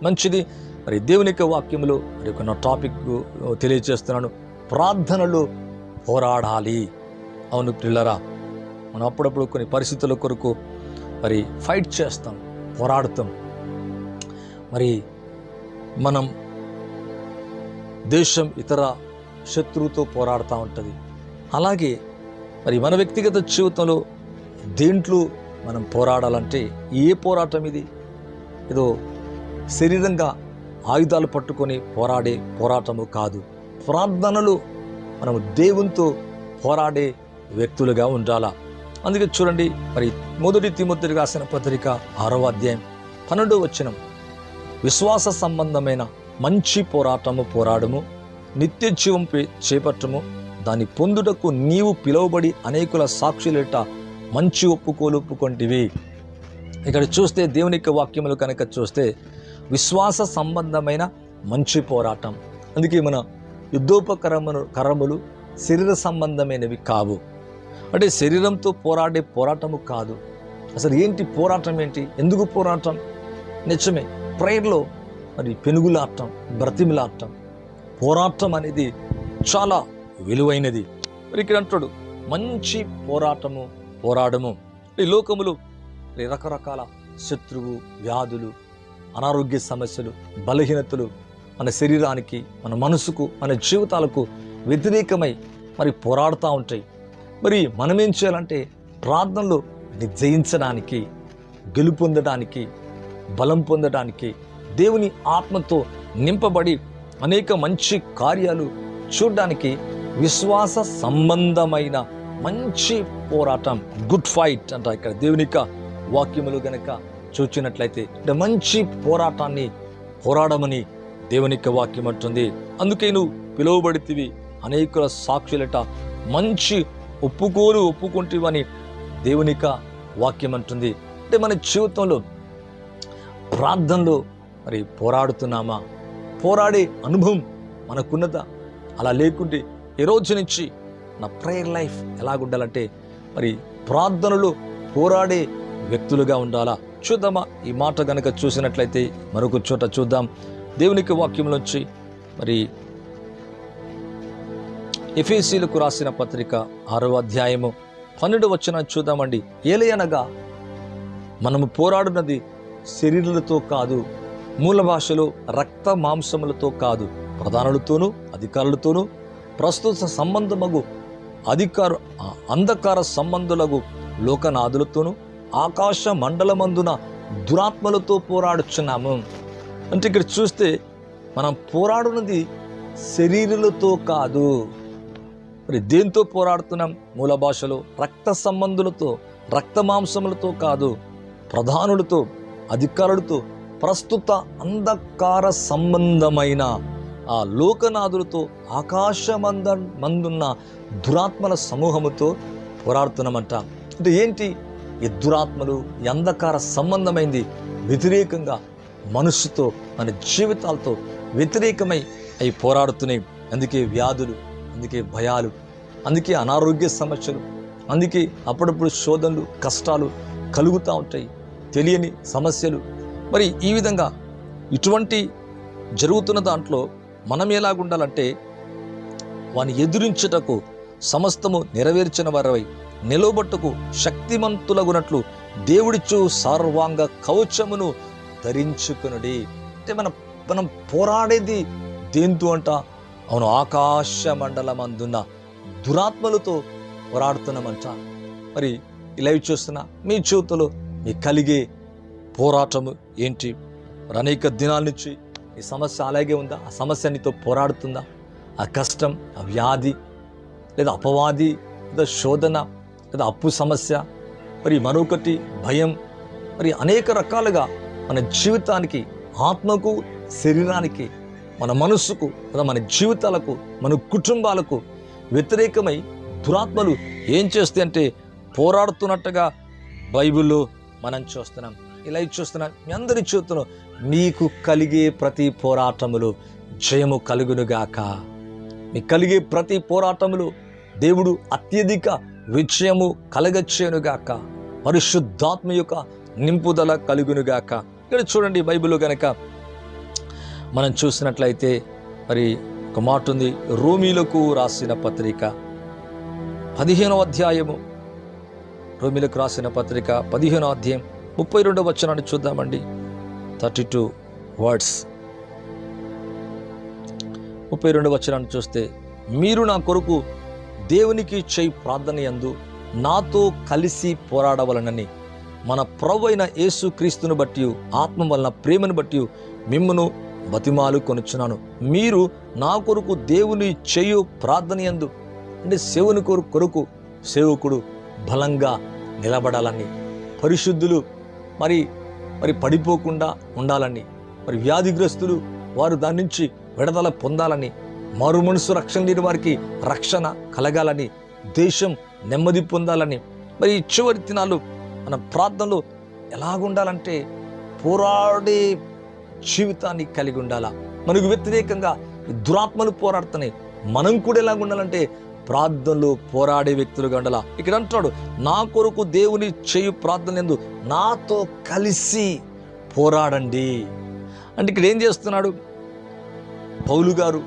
మంచిది. మరి దేవుని యొక్క వాక్యములో మరి ఒక టాపిక్ తెలియజేస్తున్నాను. ప్రార్థనలు పోరాడాలి. అవును పిల్లరా, మనం అప్పుడప్పుడు కొన్ని పరిస్థితుల కొరకు మరి ఫైట్ చేస్తాం, పోరాడుతాం. మరి మనం దేశం ఇతర శత్రువుతో పోరాడుతూ ఉంటుంది. అలాగే మరి మన వ్యక్తిగత జీవితంలో దేంట్లో మనం పోరాడాలంటే ఏ పోరాటం ఇది? ఏదో శరీరంగా ఆయుధాలు పట్టుకొని పోరాడే పోరాటము కాదు. ప్రార్థనలు మనము దేవునితో పోరాడే వ్యక్తులుగా ఉండాలా. అందుకే చూడండి, మరి 1 తిమోతికి రాసిన పత్రిక 6వ అధ్యాయం 12వ వచనం, విశ్వాస సంబంధమైన మంచి పోరాటము పోరాడము, నిత్య జీవం చేపట్టము, దాన్ని పొందుటకు నీవు పిలువబడి అనేకుల సాక్షులేట మంచి ఒప్పుకొంటివి. ఇక్కడ చూస్తే దేవుని యొక్క వాక్యములు కనుక చూస్తే విశ్వాస సంబంధమైన మంచి పోరాటం. అందుకే మన యుద్ధోపకరములు శరీర సంబంధమైనవి కావు. అంటే శరీరంతో పోరాడే పోరాటము కాదు. అసలు ఏంటి పోరాటం? ఏంటి? ఎందుకు పోరాటం? నిజమే, ప్రేయర్లో మరి పెనుగులాడటం, బ్రతిమిలాడటం, పోరాటం అనేది చాలా విలువైనది. మరి ఇక్కడ అంటాడు మంచి పోరాటము పోరాడము. ఈ లోకములు రకరకాల శత్రువు, వ్యాధులు, అనారోగ్య సమస్యలు, బలహీనతలు మన శరీరానికి, మన మనసుకు, మన జీవితాలకు వ్యతిరేకమై మరి పోరాడుతూ ఉంటాయి. మరి మనం ఏం చేయాలంటే ప్రార్థనలో జయించడానికి, గెలుపొందడానికి, బలం పొందడానికి, దేవుని ఆత్మతో నింపబడి అనేక మంచి కార్యాలు చూడడానికి విశ్వాస సంబంధమైన మంచి పోరాటం, గుడ్ ఫైట్ అంట. ఇక్కడ దేవుని యొక్క వాక్యములు గనక చూచినట్లయితే మంచి పోరాటాన్ని పోరాడమని దేవుని యొక్క వాక్యం అంటుంది. అందుకే నువ్వు పిలువబడితివి అనేకుల సాక్షులట మంచి ఒప్పుకుంటివని దేవుని యొక్క వాక్యం అంటుంది. అంటే మన జీవితంలో ప్రార్థనలో మరి పోరాడుతున్నామా? పోరాడే అనుభవం మనకున్నదా? అలా లేకుంటే ఈ రోజు నుంచి నా ప్రేయర్ లైఫ్ ఎలాగుండాలంటే మరి ప్రార్థనలో పోరాడే వ్యక్తులుగా ఉండాలా. చూద్దామా? ఈ మాట గనక చూసినట్లయితే మరొక చోట చూద్దాం. దేవునికి వాక్యంలోంచి మరి ఎఫెసీయులకు రాసిన పత్రిక 6వ అధ్యాయము 12వ వచనం చూద్దామండి. ఏలయనగా మనము పోరాడున్నది శరీరులతో కాదు, మూల భాషలో రక్త మాంసములతో కాదు, ప్రధానులతోనూ అధికారులతోనూ ప్రస్తుత సంబంధమగు అంధకార సంబంధులకు లోకనాథులతోనూ ఆకాశ మండలమందున దురాత్మలతో పోరాడుచున్నాము. అంటే ఇక్కడ చూస్తే మనం పోరాడున్నది శరీరులతో కాదు. మరి దేంతో పోరాడుతున్నాం? మూల భాషలో రక్త సంబంధులతో, రక్త మాంసములతో కాదు, ప్రధానులతో, అధికారులతో, ప్రస్తుత అంధకార సంబంధమైన ఆ లోకనాథులతో, ఆకాశమందున్న దురాత్మల సమూహముతో పోరాడుతున్నామంట. అంటే ఏంటి? ఈ దురాత్మలు, ఈ అంధకార సంబంధమైంది వ్యతిరేకంగా మనస్సుతో, మన జీవితాలతో వ్యతిరేకమై అవి పోరాడుతున్నాయి. అందుకే వ్యాధులు, అందుకే భయాలు, అందుకే అనారోగ్య సమస్యలు, అందుకే అప్పుడప్పుడు శోధనలు, కష్టాలు కలుగుతూ ఉంటాయి, తెలియని సమస్యలు. మరి ఈ విధంగా ఇటువంటి జరుగుతున్న దాంట్లో మనం ఎలాగుండాలంటే వాని ఎదురించుటకు సమస్తము నెరవేర్చిన వారవై నిలవబట్టుకు శక్తిమంతులగునట్లు దేవుడిచ్చు సర్వాంగ కవచమును ధరించుకునుడి. అంటే మనం పోరాడేది దేంతో అంట? అవును, ఆకాశ మండలమందున్న దురాత్మలతో పోరాడుతున్నామంట. మరి ఇలా చూస్తున్నా మీ జీవితంలో మీకు కలిగే పోరాటము ఏంటి? మరి అనేక దినాల నుంచి ఈ సమస్య అలాగే ఉందా? ఆ సమస్య నీతో పోరాడుతుందా? ఆ కష్టం, ఆ వ్యాధి, లేదా అపవాది, లేదా శోధన, లేదా అప్పు సమస్య, మరి మరొకటి భయం, మరి అనేక రకాలుగా మన జీవితానికి, ఆత్మకు, శరీరానికి, మన మనస్సుకు, లేదా మన జీవితాలకు, మన కుటుంబాలకు వ్యతిరేకమై దురాత్మలు ఏం చేస్తాయి అంటే పోరాడుతున్నట్టుగా బైబిల్లో మనం చూస్తున్నాం. ఇలా చూస్తున్నాం. మీ అందరి చూస్తున్నాం. మీకు కలిగే ప్రతి పోరాటములు జయము కలుగునుగాక. మీకు కలిగే ప్రతి పోరాటములు దేవుడు అత్యధిక విజయము కలగచ్చేనుగాక. పరిశుద్ధాత్మ యొక్క నింపుదల కలుగునుగాక. ఇక్కడ చూడండి, బైబిల్లో గనక మనం చూసినట్లయితే మరి ఒక మాట ఉంది, రోమీలకు రాసిన పత్రిక 15వ అధ్యాయము, రోమీలకు రాసిన పత్రిక 15వ అధ్యాయం 32వ వచనాన్ని చూద్దామండి. 32 వర్డ్స్. 32వ వచనాన్ని చూస్తే, మీరు నా కొరకు దేవునికి చేయి ప్రార్థన యందు నాతో కలిసి పోరాడవలనని మన ప్రభువైన యేసు క్రీస్తును బట్టి ఆత్మ వలన ప్రేమను బట్టి మిమ్మును బతిమాలు కొనుచున్నాను. మీరు నా కొరకు దేవుని చేయు ప్రార్థన యందు, అంటే సేవని కొరకు సేవకుడు బలంగా నిలబడాలని, పరిశుద్ధులు మరి పడిపోకుండా ఉండాలని, మరి వ్యాధిగ్రస్తులు వారు దాని నుంచి విడుదల పొందాలని, మారు మనసు రక్షణ లేని వారికి రక్షణ కలగాలని, దేశం నెమ్మది పొందాలని, మరి చివరి దినాలు మన ప్రార్థనలు ఎలాగుండాలంటే పోరాడే జీవితాన్ని కలిగి ఉండాలా. మనకు వ్యతిరేకంగా దురాత్మలు పోరాడుతున్నాయి, మనం కూడా ఎలాగుండాలంటే ప్రార్థనలో పోరాడే వ్యక్తులుగా ఉండాలా. ఇక్కడ అంటున్నాడు, నా కొరకు దేవుని చేయు ప్రార్థన యందు నాతో కలిసి పోరాడండి. అంటే ఇక్కడ ఏం చేస్తున్నాడు పౌలు గారు?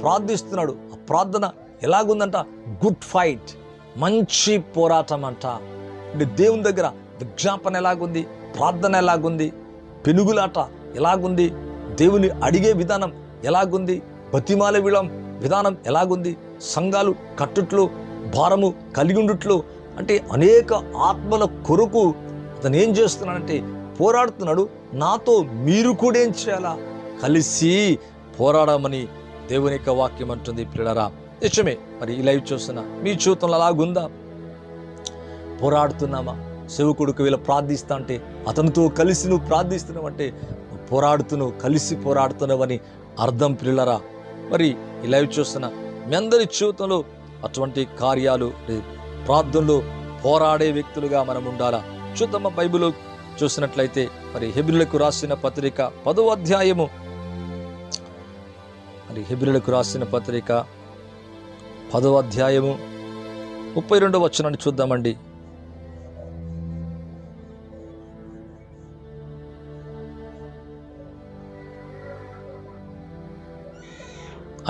ప్రార్థిస్తున్నాడు. ఆ ప్రార్థన ఎలాగుందంట? గుడ్ ఫైట్, మంచి పోరాటం అంట. అంటే దేవుని దగ్గర విజ్ఞాపన ఎలాగుంది, ప్రార్థన ఎలాగుంది, పెనుగులాట ఎలాగుంది, దేవుని అడిగే విధానం ఎలాగుంది, బతిమాల విధానం ఎలాగుంది, సంఘాలు కట్టుట్లో భారము కలిగి ఉండుట్లో, అంటే అనేక ఆత్మల కొరకు అతను ఏం చేస్తున్నాడంటే పోరాడుతున్నాడు. నాతో మీరు కూడా ఏం చేయాలా? కలిసి పోరాడమని దేవుని యొక్క వాక్యం అంటుంది. పిల్లరా, నిజమే. మరి ఈ లైవ్ చూస్తున్నా మీ జీవితంలో అలాగుందా? పోరాడుతున్నామా? సేవకుడికి వీళ్ళు ప్రార్థిస్తా అంటే అతనితో కలిసి నువ్వు ప్రార్థిస్తున్నావంటే పోరాడుతున్నావు, కలిసి పోరాడుతున్నావని అర్థం. పిల్లరా, మరి ఈ లైవ్ చూస్తున్నా మీ అందరి జీవితంలో అటువంటి కార్యాలు, ప్రార్థనలో పోరాడే వ్యక్తులుగా మనం ఉండాలా. చూద్దామా బైబిల్లో చూసినట్లయితే మరి హెబ్రీయులకు రాసిన పత్రిక 10వ అధ్యాయము, మరి హెబ్రీయులకు రాసిన పత్రిక 10వ అధ్యాయము 32వ వచనాన్ని చూద్దామండి.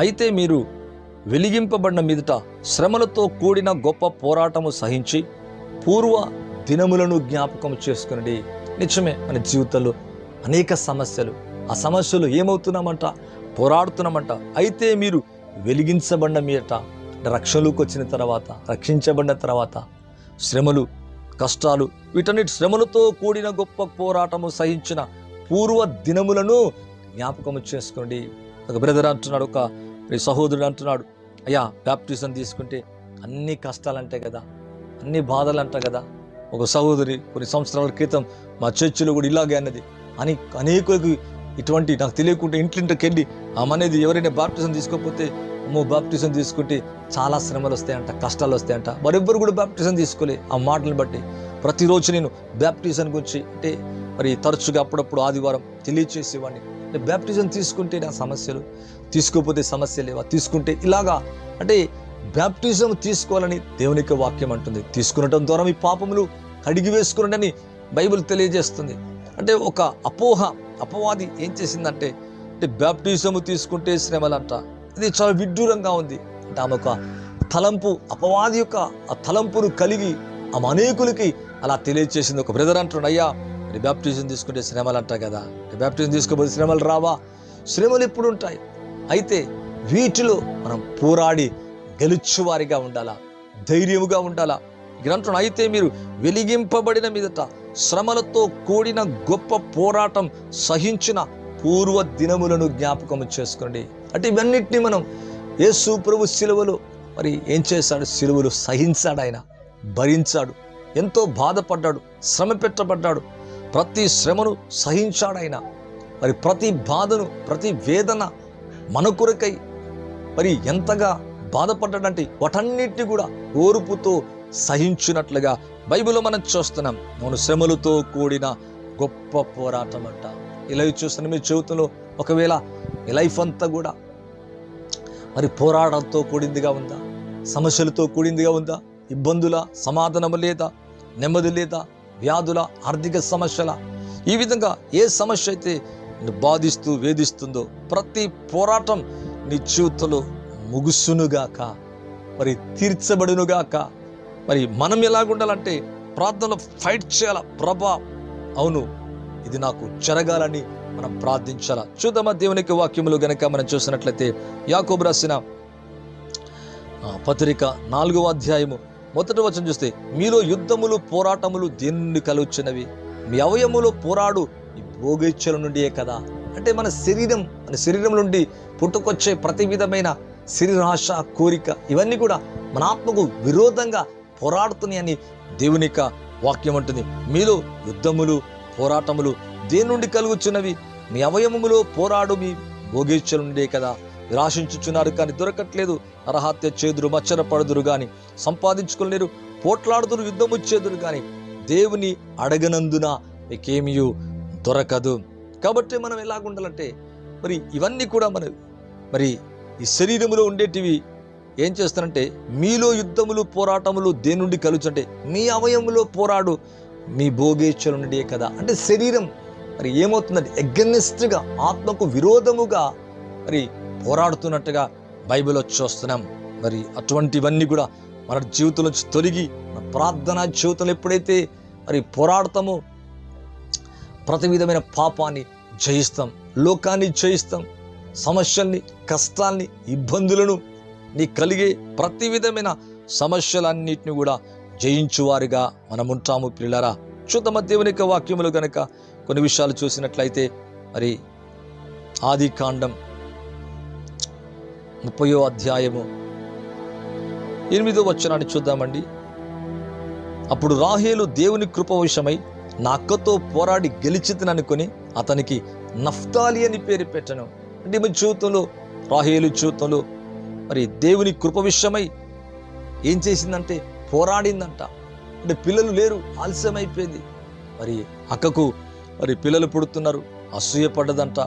అయితే మీరు వెలిగింపబడిన మీదట శ్రమలతో కూడిన గొప్ప పోరాటము సహించి పూర్వ దినములను జ్ఞాపకం చేసుకునండి. నిజమే, మన జీవితంలో అనేక సమస్యలు, ఆ సమస్యలు ఏమవుతున్నామంట? పోరాడుతున్నామంట. అయితే మీరు వెలిగించబడిన మీదట, రక్షణలోకి వచ్చిన తర్వాత, రక్షించబడిన తర్వాత శ్రమలు, కష్టాలు, వీటన్నిటి శ్రమలతో కూడిన గొప్ప పోరాటము సహించిన పూర్వ దినములను జ్ఞాపకం చేసుకోండి. ఒక బ్రదర్ అంటున్నాడు, ఒక సహోదరుడు అంటున్నాడు, అయ్యా బ్యాప్టిజం తీసుకుంటే అన్ని కష్టాలంటే కదా, అన్ని బాధలు అంట కదా. ఒక సహోదరి కొన్ని సంవత్సరాల క్రితం మా చర్చిలో కూడా ఇలాగే అన్నది. అని అనేకులకు ఇటువంటి నాకు తెలియకుండా ఇంటింటికి వెళ్ళి ఆమెనేది, ఎవరైనా బ్యాప్టిజం తీసుకోకపోతే అమ్మో బ్యాప్టిజం తీసుకుంటే చాలా శ్రమలు వస్తాయంట, కష్టాలు వస్తాయంట. మరెవ్వరు కూడా బ్యాప్టిజం తీసుకోలే. ఆ మాటలను బట్టి ప్రతిరోజు నేను బ్యాప్టిజం గురించి అంటే మరి తరచుగా అప్పుడప్పుడు ఆదివారం తెలియచేసేవాడిని. అంటే బ్యాప్టిజం తీసుకుంటే నా సమస్యలు, తీసుకోకపోతే సమస్య లేవా, తీసుకుంటే ఇలాగా. అంటే బ్యాప్టిజం తీసుకోవాలని దేవునికి వాక్యం అంటుంది. తీసుకునటం ద్వారా మీ పాపములు కడిగి వేసుకునండి అని బైబిల్ తెలియజేస్తుంది. అంటే ఒక అపవాది ఏం చేసిందంటే, అంటే బ్యాప్టిజము తీసుకుంటే శ్రమలంట. ఇది చాలా విడ్డూరంగా ఉంది. అంటే ఆమె ఒక తలంపు, అపవాది యొక్క ఆ తలంపును కలిగి ఆమె అనేకులకి అలా తెలియజేసింది. ఒక బ్రదర్ అంటున్నాడు, అయ్యా బ్యాప్టిజం తీసుకుంటే శ్రమలు అంట కదా, బ్యాప్టిజం తీసుకోకపోతే శ్రమలు రావా? శ్రమలు ఎప్పుడు ఉంటాయి. అయితే వీటిలో మనం పోరాడి గెలుచువారిగా ఉండాలా, ధైర్యముగా ఉండాలా. ఇక్కడ అంటున్నాడు, అయితే మీరు వెలిగింపబడిన మీదట శ్రమలతో కూడిన గొప్ప పోరాటం సహించిన పూర్వ దినములను జ్ఞాపకం చేసుకోండి. అంటే ఇవన్నిటిని మనం యేసు ప్రభు సిలువలో మరి ఏం చేశాడు? సిలువలో సహించాడు, ఆయన భరించాడు, ఎంతో బాధపడ్డాడు, శ్రమ పెట్టబడ్డాడు, ప్రతి శ్రమను సహించాడు ఆయన. మరి ప్రతి బాధను, ప్రతి వేదన మన కొరకై మరి ఎంతగా బాధపడ్డాడంటే వాటన్నిటిని కూడా ఓర్పుతో సహించినట్లుగా బైబిల్లో మనం చూస్తున్నాం. మనం శ్రమలతో కూడిన గొప్ప పోరాటం అంట. ఇలా చూస్తున్న మీ జీవితంలో ఒకవేళ ఈ లైఫ్ అంతా కూడా మరి పోరాటంతో కూడిందిగా ఉందా? సమస్యలతో కూడిందిగా ఉందా? ఇబ్బందుల, సమాధానము లేదా, నెమ్మది లేదా, వ్యాధుల, ఆర్థిక సమస్యల, ఈ విధంగా ఏ సమస్య అయితే నిన్ను బాధిస్తూ వేధిస్తుందో ప్రతి పోరాటం నీ జీవితంలో ముగుసునుగాక, మరి తీర్చబడునుగాక. మరి మనం ఎలాగుండాలంటే ప్రార్థనలో ఫైట్ చేయాల. ప్రభా, అవును ఇది నాకు జరగాలని మనం ప్రార్థించాలా. చూద్దామా దేవునికి వాక్యములు గనక మనం చూసినట్లయితే యాకోబు రాసిన పత్రిక 4వ అధ్యాయము 1వ వచనం చూస్తే, మీలో యుద్ధములు పోరాటములు దేని నుండి కలుగుచున్నవి, మీ అవయములో పోరాడు ఈ భోగేచ్ఛల నుండియే కదా. అంటే మన శరీరం నుండి పుట్టుకొచ్చే ప్రతి విధమైన శరీరాశ, కోరిక ఇవన్నీ కూడా మన ఆత్మకు విరోధంగా పోరాడుతున్నాయని దేవుని యొక్క వాక్యం అంటుంది. మీలో యుద్ధములు పోరాటములు దేని నుండి కలుగుచున్నవి, మీ అవయవములో పోరాడు మీ భోగేచ్ఛల నుండే కదా. మీరు ఆశించుచున్నారు కానీ దొరకట్లేదు, నరహత్య చేదురు, మచ్చర పడుదురు కానీ సంపాదించుకోలేరు, పోట్లాడుదురు, యుద్ధము చేదురు కానీ దేవుని అడగనందున మీకేమీ దొరకదు. కాబట్టి మనం ఎలాగుండాలంటే మరి ఇవన్నీ కూడా మరి ఈ శరీరములో ఉండేటివి ఏం చేస్తారంటే, మీలో యుద్ధములు పోరాటములు దేని నుండి కలుగుచంటే మీ అవయములో పోరాడు మీ భోగేచ్ఛల నుండే కదా. అంటే శరీరం మరి ఏమవుతుందంటే ఎగనెస్ట్గా, ఆత్మకు విరోధముగా మరి పోరాడుతున్నట్టుగా బైబిల్లో చూస్తున్నాం. మరి అటువంటివన్నీ కూడా మన జీవితంలో తొలగి మన ప్రార్థనా జీవితంలో ఎప్పుడైతే మరి పోరాడతామో ప్రతి విధమైన పాపాన్ని జయిస్తాం, లోకాన్ని జయిస్తాం, సమస్యల్ని, కష్టాల్ని, ఇబ్బందులను, నీ కలిగే ప్రతి విధమైన సమస్యలన్నిటిని కూడా జయించువారిగా మనం ఉంటాము. పిల్లరా, చూద్దామ దేవుని యొక్క వాక్యములు గనక కొన్ని విషయాలు చూసినట్లయితే మరి ఆదికాండం 30వ అధ్యాయము 8వ వచనాన్ని చూద్దామండి. అప్పుడు రాహేలు దేవుని కృప విషయమై నా అక్కతో పోరాడి గెలిచితననుకొని అతనికి నఫ్తాలి అని పేరు పెట్టను. అంటే మన జీవితంలో, రాహేలు జీవితంలో మరి దేవుని కృప విషయమై ఏం చేసిందంటే పోరాడిందంట. అంటే పిల్లలు లేరు, ఆలస్యం అయిపోయింది. మరి అక్కకు మరి పిల్లలు పుడుతున్నారు, అసూయపడ్డదంట.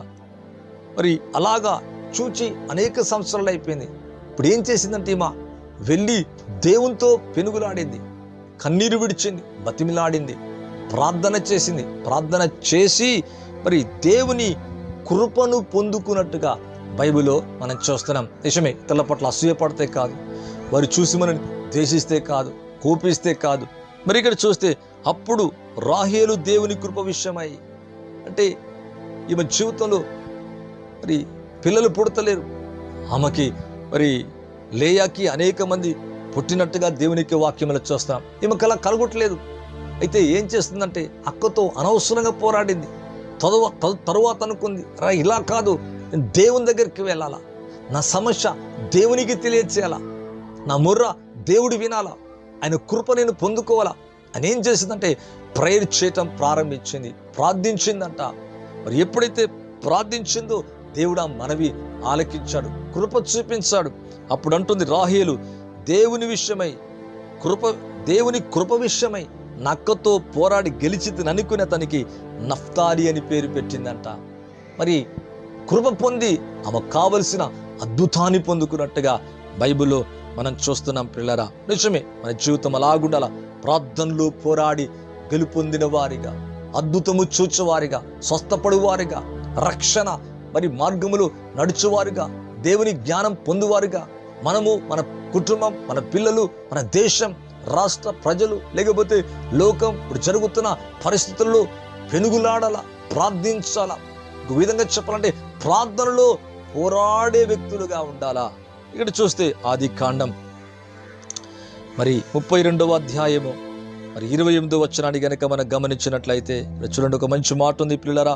మరి అలాగా చూచి అనేక సంవత్సరాలు అయిపోయింది. ఇప్పుడు ఏం చేసిందంటే ఈమె వెళ్ళి దేవునితో పెనుగులాడింది, కన్నీరు విడిచింది, బతిమిలాడింది, ప్రార్థన చేసింది. ప్రార్థన చేసి మరి దేవుని కృపను పొందుకున్నట్టుగా బైబిల్లో మనం చూస్తున్నాం. నిజమే, ఇతరుల పట్ల అసూయపడితే కాదు, వారు చూసి మనని ద్వేషిస్తే కాదు, కోపిస్తే కాదు. మరి ఇక్కడ చూస్తే అప్పుడు రాహేలు దేవుని కృప విషయమై, అంటే ఈమె జీవితంలో మరి పిల్లలు పుడతలేరు. ఆమెకి మరి లేయాకి అనేక మంది పుట్టినట్టుగా దేవునికి వాక్యములు చూస్తాం. ఈమెకు అలా కలగట్లేదు. అయితే ఏం చేస్తుందంటే అక్కతో అనవసరంగా పోరాడింది. తరువాత అనుకుంది, రా ఇలా కాదు, నేను దేవుని దగ్గరికి వెళ్ళాలా, నా సమస్య దేవునికి తెలియచేయాలా, నా ముర్ర దేవుడు వినాలా, ఆయన కృప నేను పొందుకోవాలా అని ఏం చేసిందంటే ప్రేయర్ చేయటం ప్రారంభించింది, ప్రార్థించిందంట. మరి ఎప్పుడైతే ప్రార్థించిందో దేవుడు ఆ మనవి ఆలకించాడు, కృప చూపించాడు. అప్పుడు అంటుంది రాహేలు దేవుని కృప విషయమై నక్కతో పోరాడి గెలిచితిని అనుకుని అతనికి నఫ్తాలి అని పేరు పెట్టిందంట. మరి కృప పొంది ఆమె కావలసిన అద్భుతాన్ని పొందుకున్నట్టుగా బైబిల్లో మనం చూస్తున్నాం. పిల్లరా, నిజమే, మన జీవితం అలాగుండాల. ప్రార్థనలు పోరాడి గెలుపొందిన వారిగా, అద్భుతము చూచేవారిగా, స్వస్థపడువారిగా, రక్షణ మరి మార్గములు నడుచువారుగా, దేవుని జ్ఞానం పొందువారుగా మనము, మన కుటుంబం, మన పిల్లలు, మన దేశం, రాష్ట్ర ప్రజలు, లేకపోతే లోకం ఇప్పుడు జరుగుతున్న పరిస్థితుల్లో పెనుగులాడాలా, ప్రార్థించాలా. ఒక విధంగా చెప్పాలంటే ప్రార్థనలో పోరాడే వ్యక్తులుగా ఉండాలా. ఇక్కడ చూస్తే ఆదికాండం మరి 32వ అధ్యాయము మరి 28వ వచనాన్ని గనక మనం గమనించినట్లయితే చూడండి, ఒక మంచి మాట ఉంది పిల్లరా.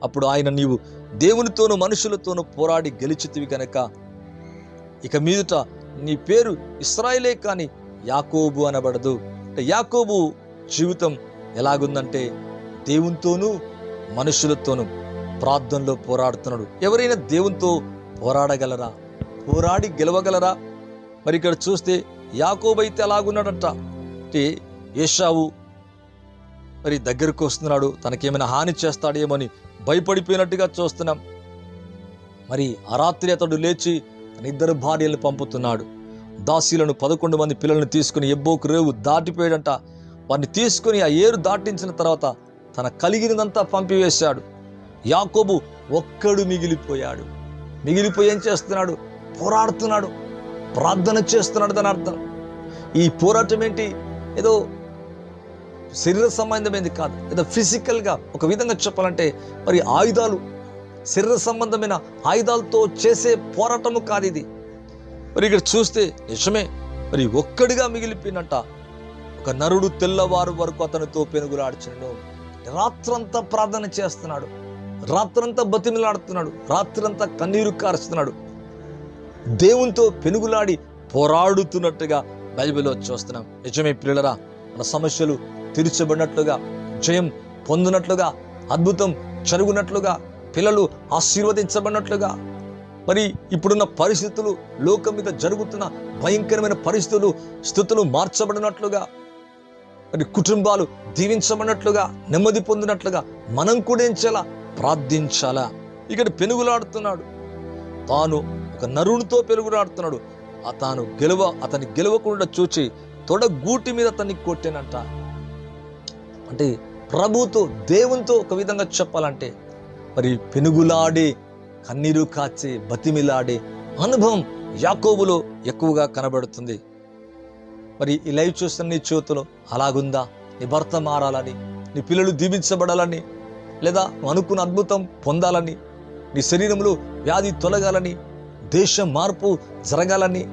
అప్పుడు ఆయన, నీవు దేవునితోనూ మనుషులతోనూ పోరాడి గెలిచితివి కనుక ఇక మీదట నీ పేరు ఇశ్రాయేలే కానీ యాకోబు అనబడదు. అంటే యాకోబు జీవితం ఎలాగుందంటే దేవునితోనూ మనుషులతోనూ ప్రార్థనలో పోరాడుతున్నాడు. ఎవరైనా దేవునితో పోరాడగలరా? పోరాడి గెలవగలరా? మరి ఇక్కడ చూస్తే యాకోబు అయితే అలాగున్నాడంట. అంటే ఏశావు మరి దగ్గరకు వస్తున్నాడు, తనకేమైనా హాని చేస్తాడేమోని భయపడిపోయినట్టుగా చూస్తున్నాం. మరి ఆ రాత్రి అతడు లేచి తన 2 భార్యలను పంపుతున్నాడు. దాసీలను 11 మంది పిల్లలను తీసుకుని ఎబ్బోకు రేవు దాటిపోయాడంట. వారిని తీసుకుని ఆ ఏరు దాటించిన తర్వాత తన కలిగినదంతా పంపివేశాడు. యాకోబు ఒక్కడు మిగిలిపోయాడు. మిగిలిపోయి ఏం చేస్తున్నాడు? పోరాడుతున్నాడు, ప్రార్థన చేస్తున్నాడు. దాని అర్థం ఈ పోరాటం ఏంటి? ఏదో శరీర సంబంధమైనది కాదు, ఏదో ఫిజికల్గా ఒక విధంగా చెప్పాలంటే మరి ఆయుధాలు, శరీర సంబంధమైన ఆయుధాలతో చేసే పోరాటము కాదు ఇది. మరి ఇక్కడ చూస్తే నిజమే, మరి ఒక్కడిగా మిగిలిపోయినట్ట. ఒక నరుడు తెల్లవారు వరకు అతనితో పెనుగులాడుచుండు. రాత్రంతా ప్రార్థన చేస్తున్నాడు, రాత్రంతా బతిమిలాడుతున్నాడు, రాత్రంతా కన్నీరు కారుస్తున్నాడు, దేవునితో పెనుగులాడి పోరాడుతున్నట్టుగా బైబిల్లో చూస్తున్నాం. నిజమే ప్రియులరా, మన సమస్యలు తీర్చబడినట్లుగా, జయం పొందినట్లుగా, అద్భుతం జరుగునట్లుగా, పిల్లలు ఆశీర్వదించబడినట్లుగా, మరి ఇప్పుడున్న పరిస్థితులు, లోకం మీద జరుగుతున్న భయంకరమైన పరిస్థితులు, స్థితులు మార్చబడినట్లుగా, మరి కుటుంబాలు దీవించబడినట్లుగా, నెమ్మది పొందినట్లుగా మనం కూడా ఏం చేయాలా? ప్రార్థించాలా. ఇక్కడ పెనుగులాడుతున్నాడు, తాను ఒక నరునితో పెనుగులాడుతున్నాడు. అతని గెలవకుండా చూచి తొడగూటి మీద అతన్ని కొట్టేనంట. అంటే ప్రభుతో, దేవునితో ఒక విధంగా చెప్పాలంటే మరి పెనుగులాడే, కన్నీరు కాచే, బతిమిలాడే అనుభవం యాకోబులో ఎక్కువగా కనబడుతుంది. మరి ఈ లైవ్ చూస్తున్న నీ జీవితంలో అలాగుందా? నీ భర్త మారాలని, నీ పిల్లలు దీవించబడాలని, లేదా అనుకున్న అద్భుతం పొందాలని, నీ శరీరంలో వ్యాధి తొలగాలని, దేశ మార్పు జరగాలని,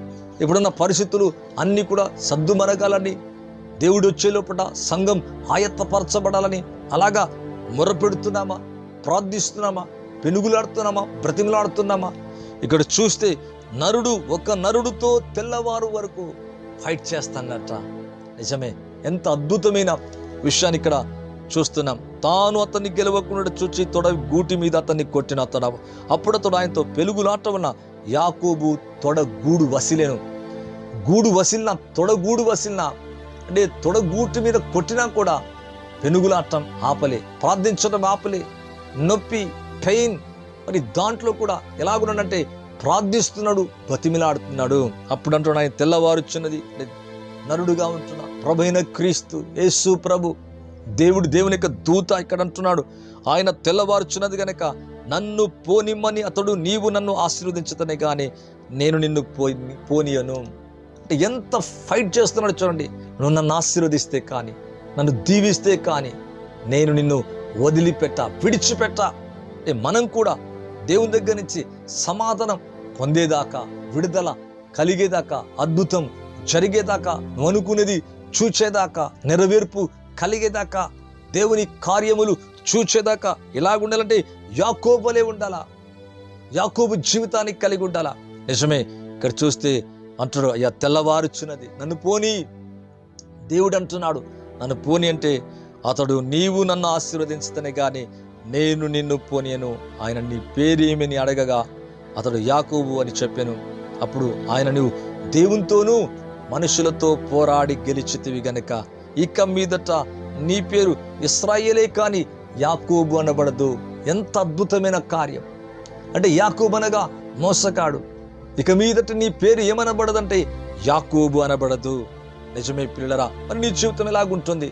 ఇప్పుడున్న పరిస్థితులు అన్నీ కూడా సద్దుమరగాలని, దేవుడు వచ్చే లోపల సంఘం ఆయత్తపరచబడాలని అలాగా మొరపెడుతున్నామా? ప్రార్థిస్తున్నామా? పెనుగులాడుతున్నామా? బ్రతిమలాడుతున్నామా? ఇక్కడ చూస్తే ఒక నరుడుతో తెల్లవారు వరకు ఫైట్ చేస్తానట. నిజమే, ఎంత అద్భుతమైన విషయాన్ని ఇక్కడ చూస్తున్నాం. తాను అతన్ని గెలవకుండా చూచి తొడగూటి మీద అతన్ని కొట్టిన అప్పుడు అతడు ఆయనతో పెనుగులాట వలన యాకోబు తొడగూడు వసిలేను. గూడు వసిలిన, తొడగూడు వసిలిన, అంటే తొడగూటి మీద కొట్టినా కూడా పెనుగులాటం ఆపలే, ప్రార్థించడం ఆపలే, నొప్పి, పెయిన్, మరి దాంట్లో కూడా ఎలాగున్నాడంటే ప్రార్థిస్తున్నాడు, బతిమిలాడుతున్నాడు. అప్పుడు అంటున్నా, ఆయన తెల్లవారుచున్నది, నరుడుగా ఉంటున్నా ప్రభైన క్రీస్తు యేసు ప్రభు, దేవుని యొక్క దూత ఇక్కడ అంటున్నాడు, ఆయన తెల్లవారుచున్నది గనక నన్ను పోనిమ్మని అతడు, నీవు నన్ను ఆశీర్వదించుతనే కానీ నేను నిన్ను పోనీయను. అంటే ఎంత ఫైట్ చేస్తున్నాడు చూడండి. నువ్వు నన్ను ఆశీర్వదిస్తే కానీ, నన్ను దీవిస్తే కానీ నేను నిన్ను విడిచిపెట్ట. అంటే మనం కూడా దేవుని దగ్గర నుంచి సమాధానం పొందేదాకా, విడుదల కలిగేదాకా, అద్భుతం జరిగేదాకా, నువ్వు అనుకునేది చూచేదాకా, నెరవేర్పు కలిగేదాకా, దేవుని కార్యములు చూచేదాకా ఎలాగుండాలంటే యాకోబు వలె ఉండాలా, యాకోబు జీవితానికి కలిగి ఉండాలా. నిజమే, ఇక్కడ చూస్తే అంటాడు, అయ్యా తెల్లవారుచున్నది, నన్ను పోని. దేవుడు అంటున్నాడు, నన్ను పోని అంటే అతడు, నీవు నన్ను ఆశీర్వదించుతనే కానీ నేను నిన్ను పోనీయను. ఆయన నీ పేరు ఏమని అడగగా అతడు యాకోబు అని చెప్పాను. అప్పుడు ఆయన, నువ్వు దేవునితోనూ మనుషులతో పోరాడి గెలిచితివి గనక ఇక మీదట నీ పేరు ఇశ్రాయేలే కానీ యాకోబు అనబడదు. ఎంత అద్భుతమైన కార్యం! అంటే యాకోబు అనగా మోసగాడు, ఇక మీదట నీ పేరు ఏమనబడదంటే యాకోబు అనబడదు. నిజమే పిల్లరా, మరి నీ జీవితం ఎలాగుంటుంది?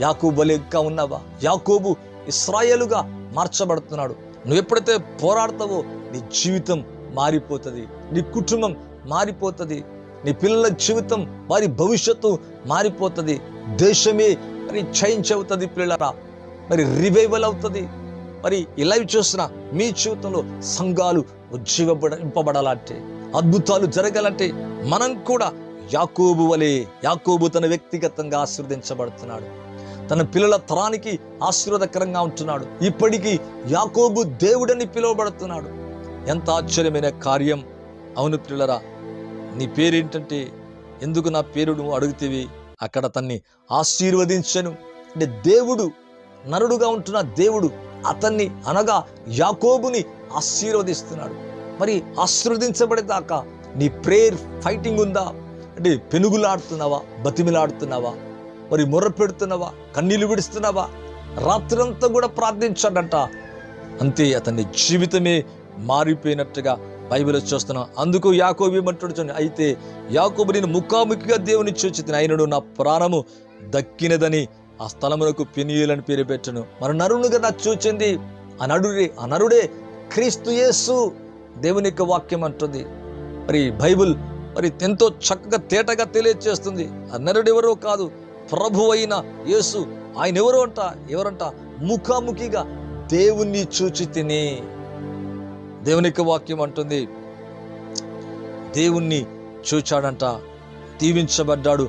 యాకోబు లెక్క ఉన్నావా? యాకోబు ఇశ్రాయేలుగా మార్చబడుతున్నాడు. నువ్వు ఎప్పుడైతే పోరాడతావో నీ జీవితం మారిపోతుంది, నీ కుటుంబం మారిపోతుంది, నీ పిల్లల జీవితం, వారి భవిష్యత్తు మారిపోతుంది, దేశమే మరి చేంజ్ అవుతుంది పిల్లరా, మరి రివైవల్ అవుతుంది. మరి ఇలా చూసిన మీ జీవితంలో సంఘాలు ఉజ్జీవింపబడాలంటే, అద్భుతాలు జరగాలంటే మనం కూడా యాకోబు వలె, యాకోబు తన వ్యక్తిగతంగా ఆశీర్వదించబడుతున్నాడు, తన పిల్లల తరానికి ఆశీర్వాదకరంగా ఉంటున్నాడు. ఇప్పటికీ యాకోబు దేవుడని పిలువబడుతున్నాడు. ఎంత ఆశ్చర్యమైన కార్యం! అవును పిల్లరా, నీ పేరేంటంటే, ఎందుకు నా పేరు నువ్వు అడుగుతీవి? అక్కడ తన్ని ఆశీర్వదించను. అంటే దేవుడు, నరుడుగా ఉంటున్న దేవుడు అతన్ని అనగా యాకోబుని ఆశీర్వదిస్తున్నాడు. మరి ఆశీర్వదించబడేదాకా నీ ప్రేయర్ ఫైటింగ్ ఉందా? అంటే పెనుగులాడుతున్నావా? బతిమిలాడుతున్నావా? మరి మొర్ర పెడుతున్నావా? కన్నీళ్లు విడుస్తున్నావా? రాత్రంతా కూడా ప్రార్థించాడంట. అంతే, అతని జీవితమే మారిపోయినట్టుగా బైబిల్ చూస్తున్నాం. అందుకు యాకోబు ఏమంటాడు చూడండి, అయితే యాకోబు, నేను ముఖాముఖిగా దేవుని చూచితిని, అయినడు నా ప్రాణము దక్కినదని ఆ స్థలమునకు పెనీయులని పేరు పెట్టను. మన నరుని కదా చూచింది, అనరుడే క్రీస్తు యేసు. దేవుని యొక్క వాక్యం అంటుంది. మరి బైబిల్ మరి ఎంతో చక్కగా తేటగా తెలియజేస్తుంది. అనరుడు ఎవరో కాదు, ప్రభు అయిన యేసు. ఆయన ఎవరంట ముఖాముఖిగా దేవుణ్ణి చూచి తిని. దేవుని యొక్క వాక్యం అంటుంది దేవుణ్ణి చూచాడంట, దీవించబడ్డాడు.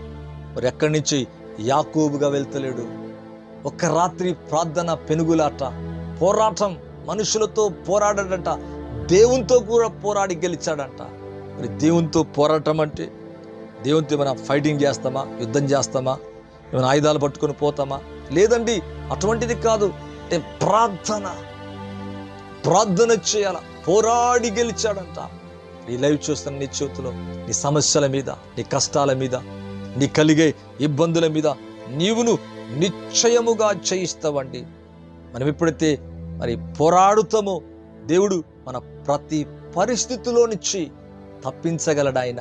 మరి ఎక్కడి నుంచి యాకోబుగా వెళ్తలేడు. ఒక్క రాత్రి ప్రార్థన, పెనుగులాట, పోరాటం, మనుషులతో పోరాడాడంట, దేవునితో కూడా పోరాడి గెలిచాడంట. మరి దేవునితో పోరాటం అంటే దేవునితో ఏమైనా ఫైటింగ్ చేస్తామా, యుద్ధం చేస్తామా, ఏమైనా ఆయుధాలు పట్టుకొని పోతామా? లేదండి, అటువంటిది కాదు. అంటే ప్రార్థన చేయాల, పోరాడి గెలిచాడంట. నీ లైవ్ చూస్తున్న నీ చేతిలో నీ సమస్యల మీద, నీ కష్టాల మీద, నీ కలిగే ఇబ్బందుల మీద నీవును నిశ్చయముగా జయిస్తావండి. మనం ఎప్పుడైతే మరి పోరాడుతామో దేవుడు మన ప్రతి పరిస్థితిలో నుంచి తప్పించగలడు. ఆయన